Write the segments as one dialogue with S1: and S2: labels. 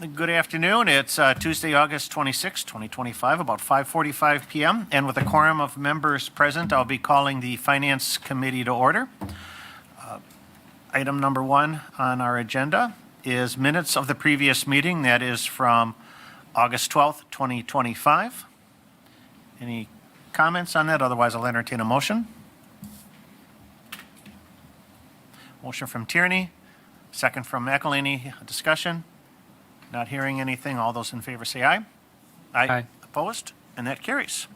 S1: Good afternoon. It's Tuesday, August 26, 2025, about 5:45 p.m. And with a quorum of members present, I'll be calling the Finance Committee to order. Item number one on our agenda is minutes of the previous meeting. That is from August 12th, 2025. Any comments on that? Otherwise, I'll entertain a motion. Motion from Tierney, second from McElhaney. Discussion? Not hearing anything. All those in favor say aye.
S2: Aye.
S1: Opposed? And that carries.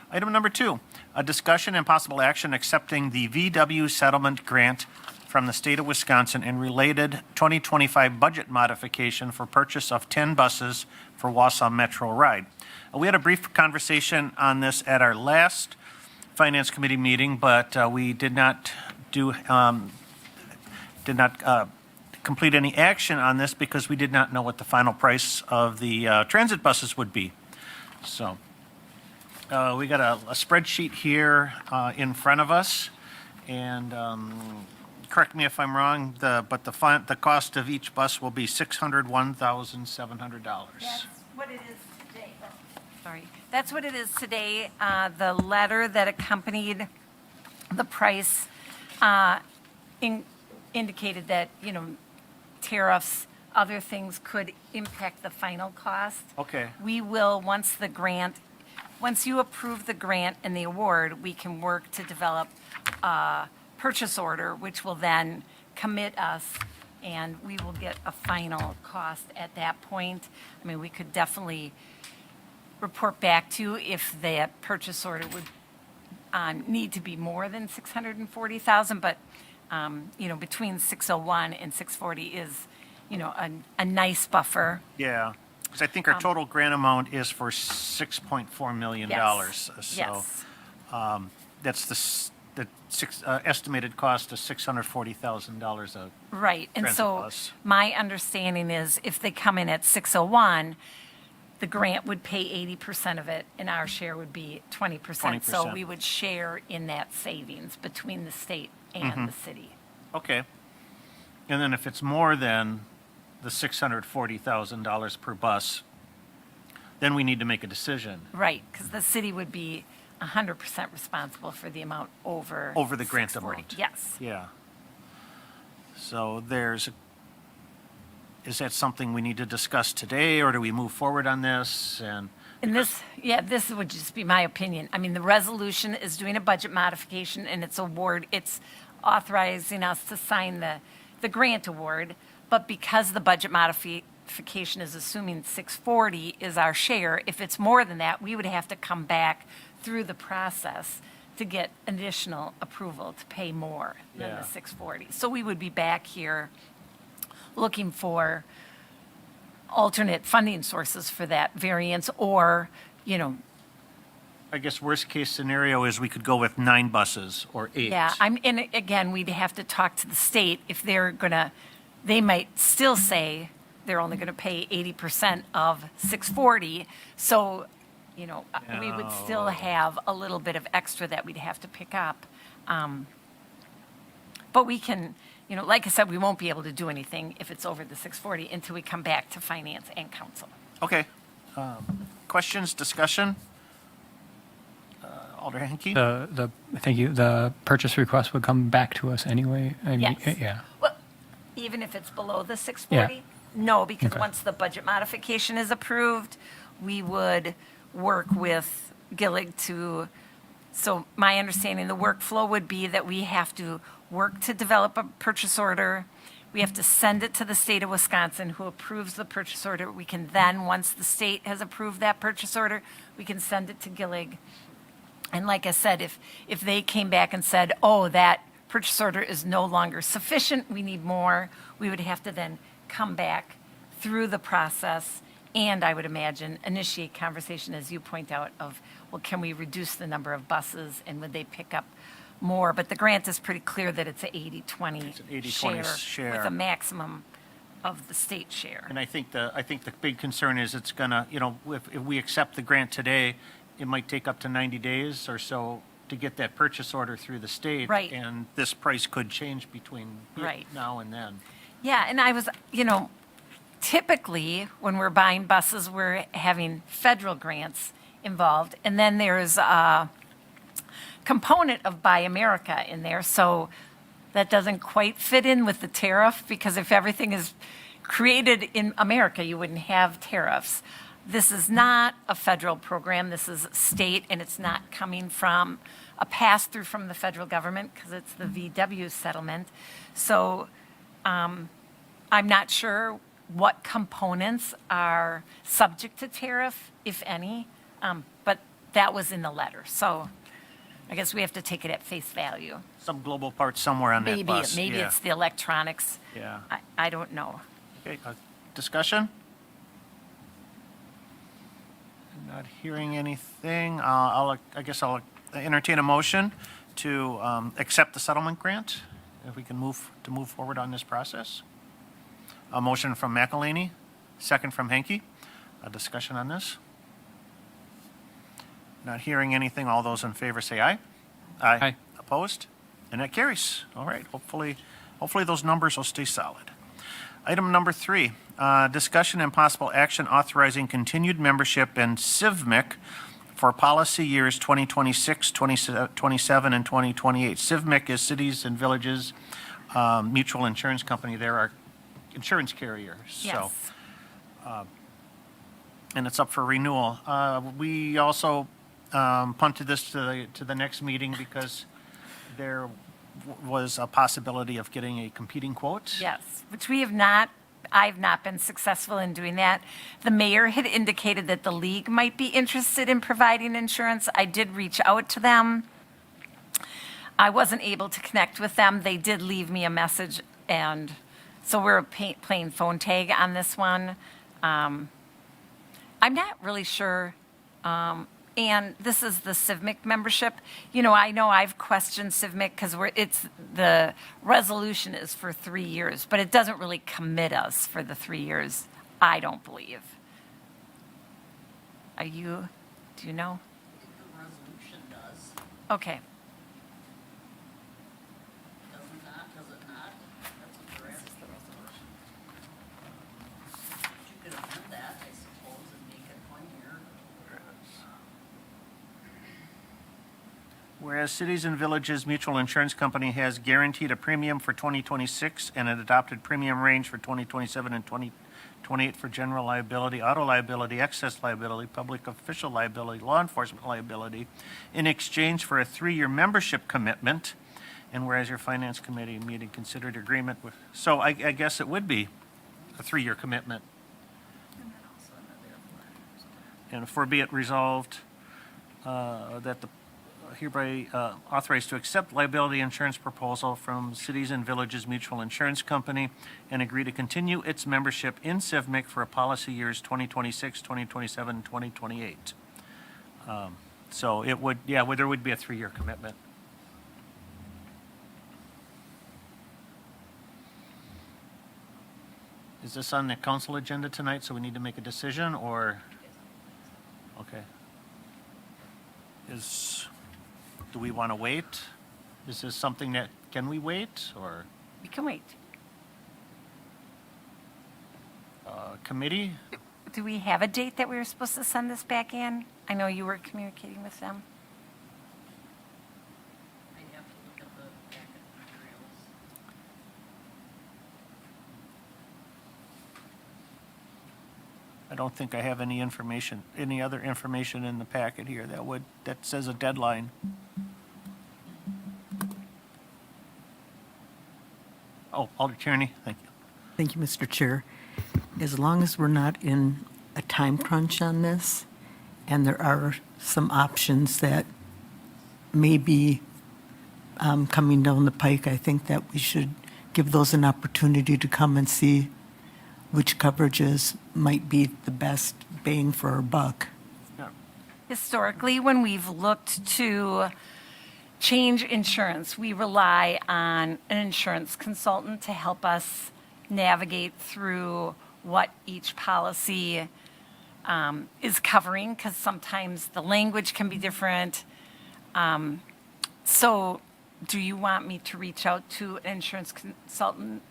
S1: Item number two, a discussion and possible action accepting the VW settlement grant from the state of Wisconsin and related 2025 budget modification for purchase of 10 buses for Wausau Metro Ride. We had a brief conversation on this at our last Finance Committee meeting, but we did not complete any action on this because we did not know what the final price of the transit buses would be. So we got a spreadsheet here in front of us, and correct me if I'm wrong, but the cost of each bus will be $601,700.
S3: That's what it is today. Oh, sorry. That's what it is today. The letter that accompanied the price indicated that, tariffs, other things could impact the final cost.
S1: Okay.
S3: We will, once you approve the grant and the award, we can work to develop a purchase order, which will then commit us, and we will get a final cost at that point. I mean, we could definitely report back to you if that purchase order would need to be more than $640,000, but between 601 and 640 is, a nice buffer.
S1: Yeah, because I think our total grant amount is for $6.4 million.
S3: Yes.
S1: So
S3: Yes.
S1: That's the estimated cost of $640,000 a
S3: Right, and
S1: transit
S3: so
S1: bus.
S3: my understanding is if they come in at 601, the grant would pay 80% of it, and our share would be 20%. So
S1: 20%.
S3: we would share in that savings between the state and the city.
S1: Okay. And then if it's more than the $640,000 per bus, then we need to make a decision
S3: Right, because the city would be 100% responsible for the amount over.
S1: over the grant
S3: 640.
S1: amount.
S3: Yes.
S1: Yeah. So is that something we need to discuss today, or do we move forward on this? And
S3: this would just be my opinion. I mean, the resolution is doing a budget modification, and it's authorizing us to sign the grant award, but because the budget modification is assuming 640 is our share, if it's more than that, we would have to come back through the process to get additional approval to pay more than
S1: Yeah.
S3: the 640. So we would be back here looking for alternate funding sources for that variance, or,
S1: I guess worst-case scenario is we could go with 9 buses or 8.
S3: yeah, and again, we'd have to talk to the state if they might still say they're only gonna pay 80% of 640. So, we would still have a little bit of extra that we'd have to pick up. But we can, like I said, we won't be able to do anything if it's over the 640 until we come back to finance and council.
S1: Okay. Questions, discussion? Alder Henke?
S2: Thank you. The purchase request would come back to us anyway?
S3: Yes.
S2: Yeah.
S3: Well, even if it's below the 640? No, because
S2: Okay.
S3: once the budget modification is approved, we would work with Gillig so my understanding, the workflow would be that we have to work to develop a purchase order. We have to send it to the state of Wisconsin, who approves the purchase order. We can then, once the state has approved that purchase order, we can send it to Gillig. And like I said, if they came back and said, oh, that purchase order is no longer sufficient, we need more, we would have to then come back through the process and, I would imagine, initiate conversation, as you point out, of, well, can we reduce the number of buses, and would they pick up more? But the grant is pretty clear that it's an 80-20
S1: It's an 80-20 share.
S3: with a maximum of the state share.
S1: And I think the big concern is it's gonna, if we accept the grant today, it might take up to 90 days or so to get that purchase order through the state.
S3: Right.
S1: And this price could change between
S3: Right.
S1: now and then.
S3: Yeah, and I was, typically, when we're buying buses, we're having federal grants involved. And then there's a component of Buy America in there. So that doesn't quite fit in with the tariff, because if everything is created in America, you wouldn't have tariffs. This is not a federal program. This is state, and it's not coming from a pass-through from the federal government, because it's the VW settlement. So I'm not sure what components are subject to tariff, if any, but that was in the letter. So I guess we have to take it at face value.
S1: Some global parts somewhere on that
S3: Maybe,
S1: bus.
S3: maybe
S1: Yeah.
S3: it's the electronics.
S1: Yeah.
S3: I don't know.
S1: Okay, discussion? Not hearing anything. I guess I'll entertain a motion to accept the settlement grant, if we can move forward on this process. A motion from McElhaney, second from Henke. A discussion on this? Not hearing anything. All those in favor say aye.
S2: Aye.
S1: Opposed? And that carries. All right, hopefully those numbers will stay solid. Item number 3, discussion and possible action authorizing continued membership in CIVMIC for policy years 2026, 2027, and 2028. CIVMIC is Cities and Villages Mutual Insurance Company. They're our insurance carrier. So,
S3: Yes.
S1: and it's up for renewal. We also punted this to the next meeting because there was a possibility of getting a competing quote.
S3: Yes, which I've not been successful in doing that. The mayor had indicated that the league might be interested in providing insurance. I did reach out to them. I wasn't able to connect with them. They did leave me a message, and so we're playing phone tag on this one. I'm not really sure. And this is the CIVMIC membership. You know I've questioned CIVMIC because the resolution is for 3 years, but it doesn't really commit us for the 3 years, I don't believe. Do you know?
S4: The resolution does,
S3: Okay.
S4: does it not? That's a draft resolution. You could amend that, I suppose, and make it 1 year.
S1: Whereas Cities and Villages Mutual Insurance Company has guaranteed a premium for 2026 and an adopted premium range for 2027 and 2028 for general liability, auto liability, excess liability, public official liability, law enforcement liability, in exchange for a 3-year membership commitment. And whereas your Finance Committee meeting considered agreement with, so I guess it would be a 3-year commitment. And for be it resolved that the hereby authorized to accept liability insurance proposal from Cities and Villages Mutual Insurance Company and agree to continue its membership in CIVMIC for policy years 2026, 2027, and 2028. So it would, there would be a 3-year commitment. Is this on the council agenda tonight, so we need to make a decision, or? Okay. Do we want to wait? Is this something that, can we wait, or
S3: We can wait.
S1: committee?
S3: Do we have a date that we were supposed to send this back in? I know you were communicating with them.
S4: I'd have to look at the packet materials.
S1: I don't think I have any other information in the packet here that says a deadline. Oh, Alder Tierney, thank you.
S5: Thank you, Mr. Chair. As long as we're not in a time crunch on this, and there are some options that may be coming down the pike, I think that we should give those an opportunity to come and see which coverages might be the best bang for our buck.
S1: Yeah.
S3: Historically, when we've looked to change insurance, we rely on an insurance consultant to help us navigate through what each policy is covering, because sometimes the language can be different. So do you want me to reach out to an insurance consultant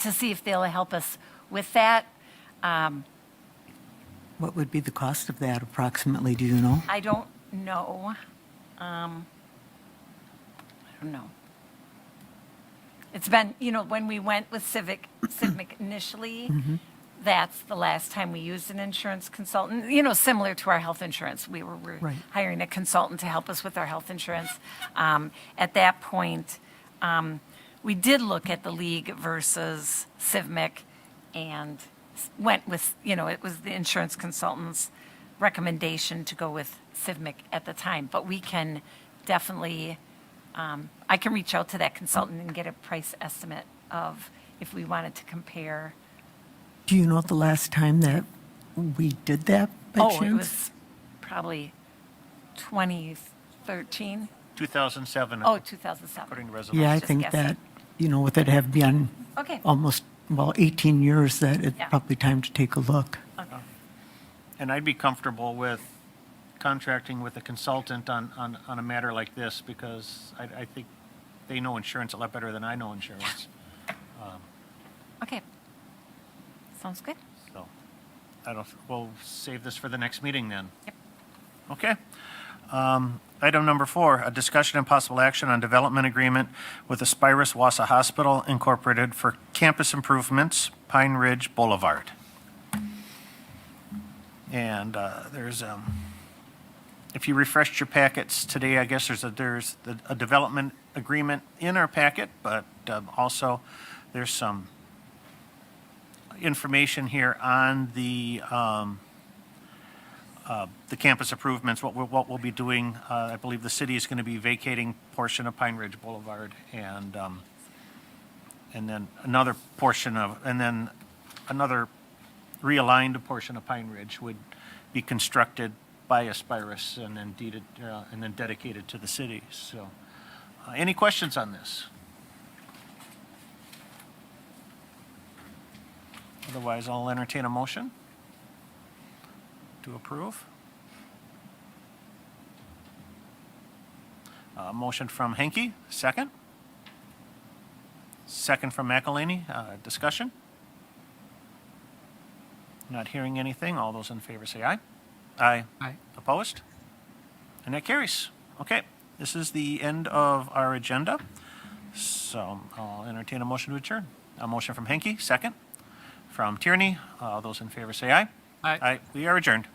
S3: to see if they'll help us with that?
S5: What would be the cost of that approximately, do you know?
S3: I don't know. I don't know. It's been, when we went with Civic initially, that's the last time we used an insurance consultant, similar to our health insurance. We were
S5: Right.
S3: hiring a consultant to help us with our health insurance. At that point, we did look at the league versus Civic and went with, it was the insurance consultant's recommendation to go with Civic at the time. But we can definitely, I can reach out to that consultant and get a price estimate of if we wanted to compare.
S5: Do you know the last time that we did that by
S3: Oh,
S5: chance?
S3: it was probably 2013.
S1: 2007.
S3: Oh, 2007.
S1: According to resolution.
S5: Yeah, I
S3: just
S5: think
S3: guessing.
S5: that, with it have been
S3: Okay.
S5: almost, 18 years, that it's
S3: Yeah.
S5: probably time to take a look.
S3: Okay.
S1: And I'd be comfortable with contracting with a consultant on a matter like this because I think they know insurance a lot better than I know insurance.
S3: Okay. Sounds good.
S1: So we'll save this for the next meeting then.
S3: Yep.
S1: Okay. Item number 4, a discussion and possible action on development agreement with Aspirus Wausau Hospital Incorporated for campus improvements, Pine Ridge Boulevard. And there's, if you refreshed your packets today, I guess there's a development agreement in our packet, but also there's some information here on the campus improvements, what we'll be doing. I believe the city is going to be vacating portion of Pine Ridge Boulevard and then another portion of, and then another realigned portion of Pine Ridge would be constructed by Aspirus and then deeded, and then dedicated to the city. So, any questions on this? Otherwise, I'll entertain a motion to approve. Motion from Henke, second. Second from McElhaney. Discussion? Not hearing anything. All those in favor say aye. Aye.
S2: Aye.
S1: Opposed? And that carries. Okay, this is the end of our agenda. So I'll entertain a motion to adjourn. A motion from Henke, second. From Tierney. All those in favor say aye.
S2: Aye.
S1: Aye. We are adjourned.